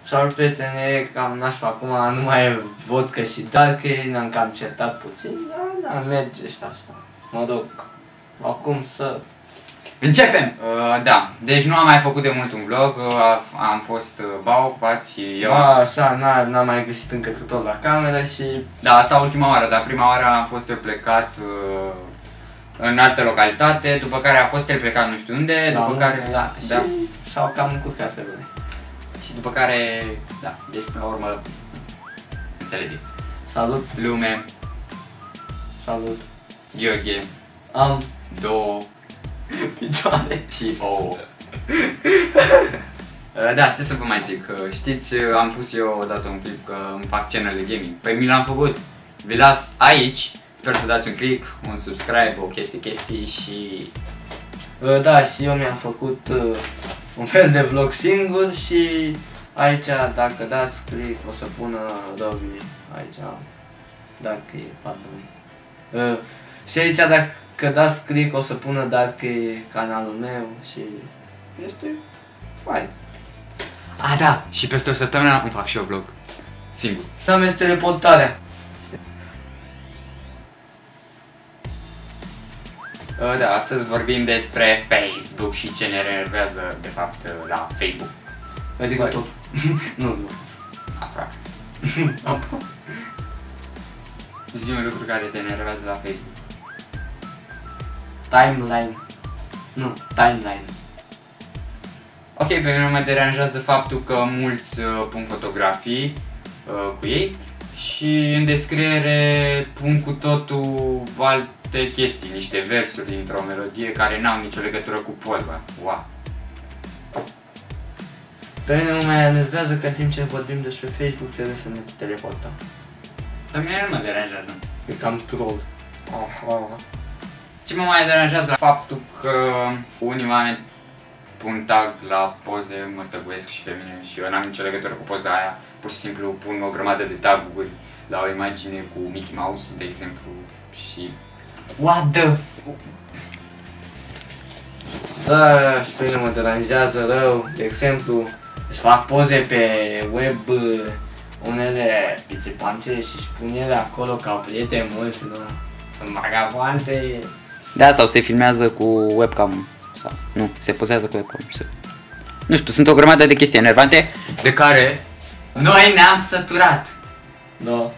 Salut prietene, cam nașpa acum, nu mai e vodka și Darkey, ne-am cam certat puțin, dar da, merge și așa. Mă rog, acum să... Începem! Da, deci nu am mai făcut de mult un vlog, am fost ocupat și eu... Așa, n-am mai găsit încărcător la cameră și... Da, asta ultima oară, dar prima oară am fost eu plecat în altă localitate, după care a fost el plecat nu știu unde, da, după care... Da, și s-au cam încurcat treburile. Și după care, da, deci până la urmă, înțelege. Salut! Lume, Salut! Gheorghe, Am 2 picioare și ouă. Da, ce să vă mai zic, știți, am pus eu odată un clip că îmi fac channel de gaming. Păi mi l-am făcut, vi las aici, sper să dați un click, un subscribe, o chestii și... Da, și eu mi-am făcut un fel de vlog singur și aici, dacă dați click, o să pună Robi, aici, Darkey, pardon. Și aici, dacă dați click, o să pună Darkey canalul meu și este fain. Da, și peste o săptămână îmi fac și eu vlog, singur. Am este teleportarea. Da, astăzi vorbim despre Facebook și ce ne enervează, de fapt, la Facebook. Adică tot. Nu. Aproape. Zi un lucru care te enervează la Facebook. Timeline. Nu, timeline. Ok, pe mine mă deranjează faptul că mulți pun fotografii cu ei și în descriere pun cu totul alte chestii, niște versuri dintr-o melodie care n-au nicio legătură cu poza. Wow! Pe mine mă mai enervează că în timp ce vorbim despre Facebook trebuie să ne teleportăm. Pe mine nu mă deranjează. E cam troll. Ce mă mai deranjează la faptul că unii oameni pun tag la poze, mă tăguiesc și pe mine și eu n-am nicio legătură cu poza aia. Pur și simplu pun o grămadă de taguri la o imagine cu Mickey Mouse, de exemplu, și... What the... Da, și pe mine mă deranjează rău. De exemplu, își fac poze pe web unele pițipante și își pun ele acolo ca prieteni mulți, nu? Sunt vagabante. Da, sau se filmează cu webcam sau nu, se pozează cu webcam. Nu știu, sunt o grămadă de chestii enervante de care noi ne-am săturat. Da.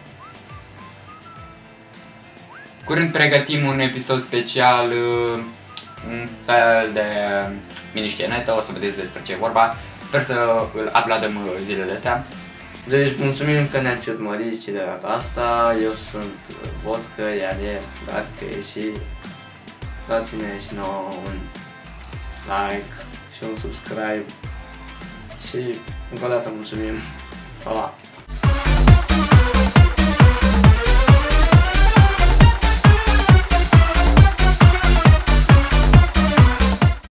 Curând pregătim un episod special, un fel de mini-scenetă, o să vedeți despre ce e vorba. Sper să îl uploadăm zilele astea. Deci mulțumim că ne-ați urmărit și de data asta. Eu sunt Vodka, iar e Darkey și dați-ne și nouă un like și un subscribe și încă o dată mulțumim. Pa, pa!